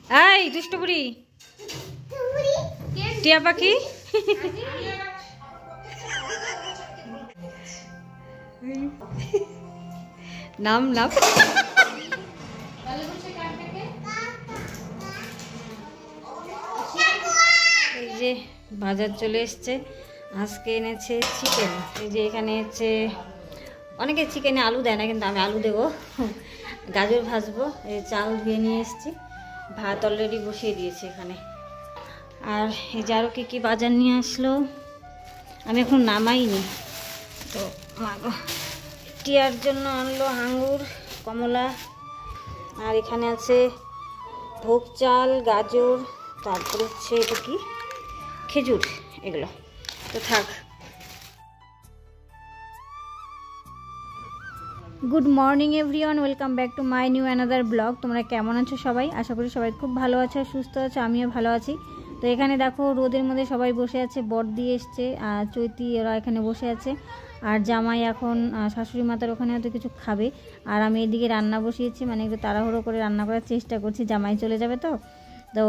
এই দুষ্টু বুড়ি টিয়া পাখি নাম নাম এই যে বাজার চলে এসছে। আজকে এনেছে চিকেন। এই যে এখানে হচ্ছে অনেকে চিকেনে আলু দেয় না, কিন্তু আমি আলু দেবো। গাজর ভাজবো। এই চাল ধুয়ে নিয়ে এসেছি, ভাত অলরেডি বসিয়ে দিয়েছি এখানে। আর এই যে আরও কী বাজার নিয়ে আসলো আমি এখন নামাইনি তো। মাগো, টিয়ার জন্য আনলো আঙ্গুর, কমলা, আর এখানে আছে ভোগ চাল, গাজর, তারপরে হচ্ছে এটা কি খেজুর, এগুলো তো থাক। Good morning everyone, welcome back to my new another blog. তোমরা কেমন আছো সবাই? আশা করি সবাই খুব ভালো আছো, সুস্থ আছো, আমিও ভালো আছি। তো এখানে দেখো রোদের মধ্যে সবাই বসে আছে, বর দিয়ে এসছে, চৈতি ওরা এখানে বসে আছে, আর জামাই এখন শাশুড়ি মাতার ওখানে হয়তো কিছু খাবে। আর আমি এদিকে রান্না বসিয়েছি, মানে একটু তাড়াহুড়ো করে রান্না করার চেষ্টা করছি, জামাই চলে যাবে তো। তো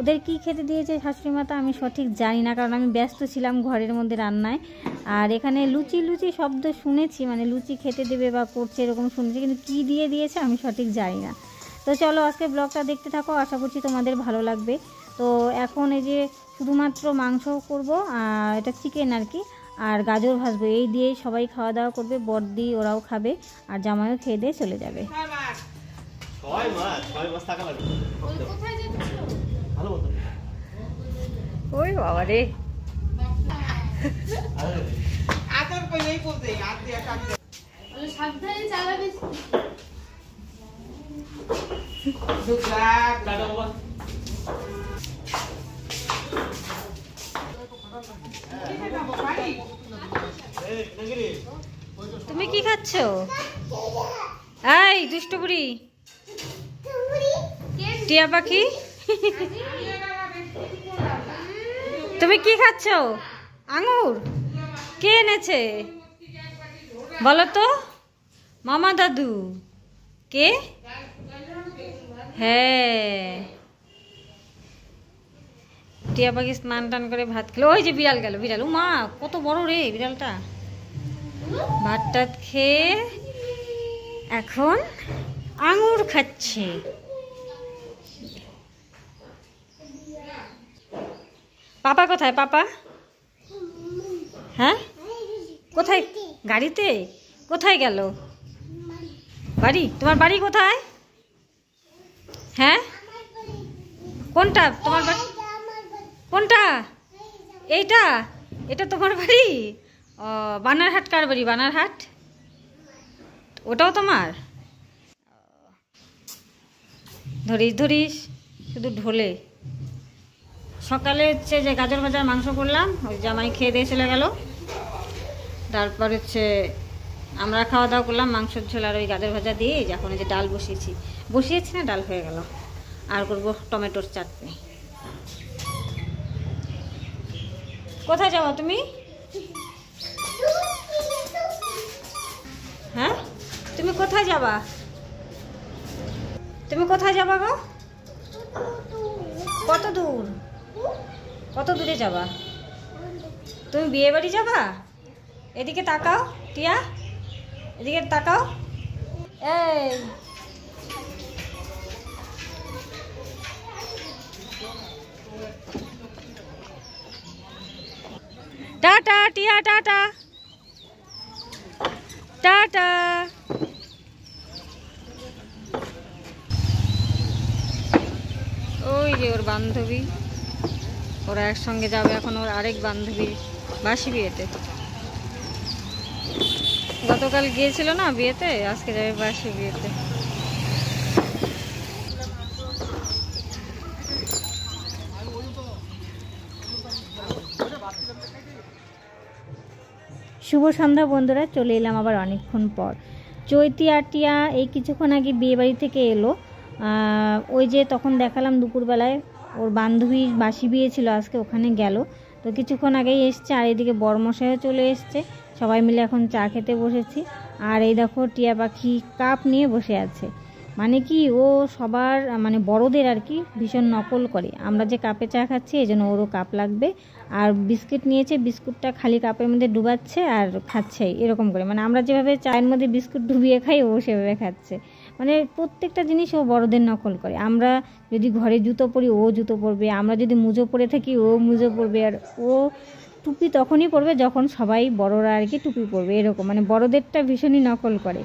ওদের কি খেতে দিয়েছে শাশুড়ি মাতা আমি সঠিক জানি না, কারণ আমি ব্যস্ত ছিলাম ঘরের মধ্যে রান্নায়। আর এখানে লুচি লুচি শব্দ শুনেছি, মানে লুচি খেতে দেবে বা করছে এরকম শুনেছি, কিন্তু কি দিয়ে দিয়েছে আমি সঠিক জানি না। তো চলো আজকে ব্লগটা দেখতে থাকো, আশা করছি তোমাদের ভালো লাগবে। তো এখন এই যে শুধুমাত্র মাংস করব, আর এটা চিকেন আর কি, আর গাজর ভাজবো, এই দিয়েই সবাই খাওয়া দাওয়া করবে। বড়দি ওরাও খাবে, আর জামাইও খেয়ে দিয়ে চলে যাবে। ওই বাবা রে, সাবধানে চালাবে। তুমি কি খাচ্ছ? এই দুষ্টু বুড়ি টিয়া পাখি, তুমি কি খাচ্ছ? আঙুর কে এনেছে বলো তো? মামা দাদু কে? হ্যাঁ, টিয়া পাখি স্নান টান করে ভাত খেলো। ওই যে বিড়াল গেল, বিড়াল, ও মা কত বড় রে বিড়ালটা। ভাত টাত খেয়ে এখন আঙুর খাচ্ছে। পাপা কোথায়? পাপা হ্যাঁ কোথায়? গাড়িতে? কোথায় গেল? বাড়ি? তোমার বাড়ি কোথায়? হ্যাঁ কোনটা তোমার বাড়ি? কোনটা? এইটা? এটা তোমার বাড়ি? ও, বানারহাট কার বাড়ি? বানারহাট ওটাও তোমার? ধরিস ধরিস শুধু ঢোলে। সকালে হচ্ছে যে গাজর ভাজার মাংস করলাম, ওই জামাই খেয়ে দিয়ে চলে গেল। তারপর হচ্ছে আমরা খাওয়া দাওয়া করলাম মাংসের ঝোল আর ওই গাজর ভাজা দিয়ে। এখন এই যে ডাল বসিয়েছি না, ডাল হয়ে গেল। আর করব টমেটোর চাটনি। কোথায় যাবো তুমি? হ্যাঁ তুমি কোথায় যাবা? তুমি কোথায় যাবা গো? কত দূর? কত দূরে যাবা? তুমি বিয়ে বাড়ি যাবা? এদিকে তাকাও টিয়া, এদিকে তাকাও। এই টাটা টিয়া, টাটা টাটা। ওই যে ওর বান্ধবী, ওরা একসঙ্গে যাবে এখন। ওর আরেক বান্ধবী বাসি বিয়েতে, গতকাল গিয়েছিল না বিয়েতে, আজকে যাবে বাসি বিয়েতে। শুভ সন্ধ্যা বন্ধুরা, চলে এলাম আবার অনেকক্ষণ পর। চৈতি আর টিয়া এই কিছুক্ষণ আগে বিয়ে বাড়ি থেকে এলো। ওই যে তখন দেখালাম দুপুরবেলায় ওর বান্ধবীর বাসি বিয়ে ছিল আজকে, ওখানে গেল। তো কিছুক্ষণ আগেই এসছে। আর এদিকে বরমশাইও চলে এসছে, সবাই মিলে এখন চা খেতে বসেছি। আর এই দেখো টিয়া পাখি কাপ নিয়ে বসে আছে। মানে কি ও সবার মানে বড়দের আর কি ভীষণ নকল করে। আমরা যে কাপে চা খাচ্ছি এই জন্য ওরও কাপ লাগবে। আর বিস্কিট নিয়েছে, বিস্কুটটা খালি কাপের মধ্যে ডুবাচ্ছে আর খাচ্ছে এরকম করে। মানে আমরা যেভাবে চায়ের মধ্যে বিস্কুট ডুবিয়ে খাই ও সেভাবে খাচ্ছে। মানে প্রত্যেকটা জিনিস ও বড়দের নকল করে। আমরা যদি ঘরে জুতো পরি ও জুতো পরবে, আমরা যদি মুজো পরে থাকি ও মুজো পরবে, আর ও টুপি তখনই পরবে যখন সবাই বড়রা আর কি টুপি পরবে এরকম। মানে বড়দেরটা ভীষণই নকল করে।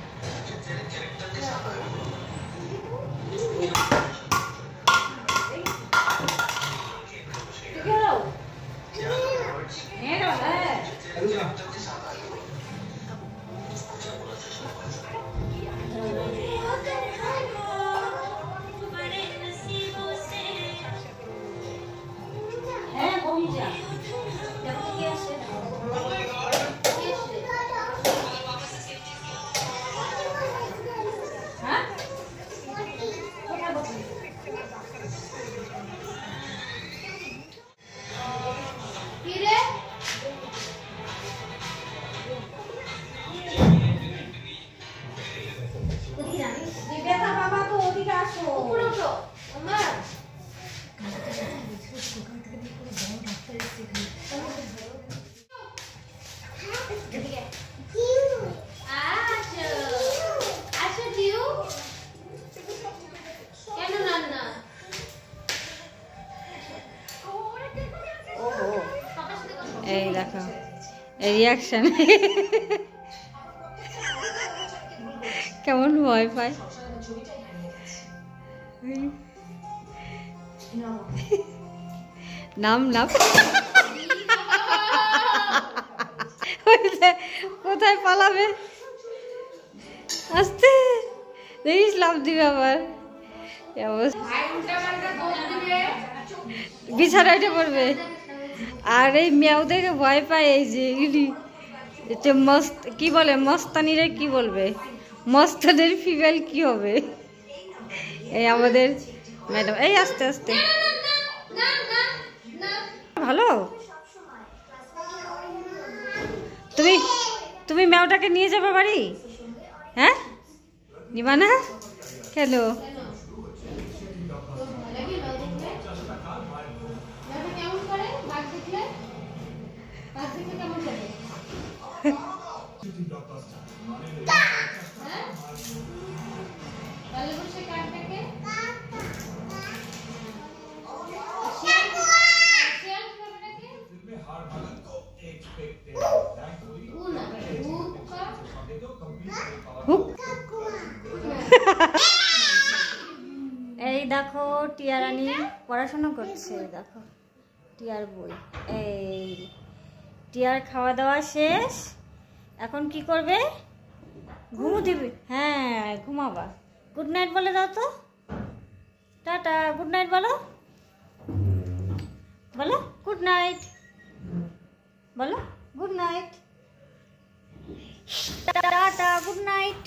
এই দেখো রিয়াকশন কেমন ভয় পায়। নাম নাম কোথায় পালাবে, আস্তে দেখিস লাভ দিবে আবার। বিছানায় পড়বে। আর এই মেয়েও দেখে ভয় পায়। এই যে এটা মস্ত কি বলে, মস্তানিরে কি বলবে, মস্তানের ফিমেল কি হবে। এই আমাদের ম্যাডাম। এই আস্তে আস্তে ভালো। তুমি তুমি মেয়েটাকে নিয়ে যাবে বাড়ি? হ্যাঁ নিবা না কেন? এই দেখো টিয়া রানী পড়াশোনা করছে। দেখো টিয়ার বই। এই টিয়ার খাওয়া দাওয়া শেষ, এখন কি করবে? ঘুমো দিবে। হ্যাঁ ঘুমাবা। গুড নাইট বলে দাও তো, টাটা। গুড নাইট বলো, বলো গুড নাইট, বলো good night, tata good night.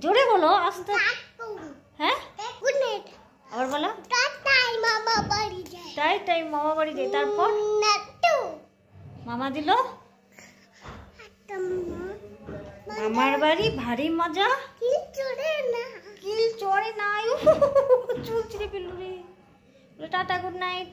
জোরে বলো, আস্তে। হ্যাঁ গুড নাইট। আবার বলো টাটাই মামা বাড়ি যাই। টাই মামা বাড়ি যাই। তারপর মামা দিল মামার বাড়ি ভারী মজা। কিল চড়ে না, চুল ছিঁড়ে ফেললো রে। Tata good night.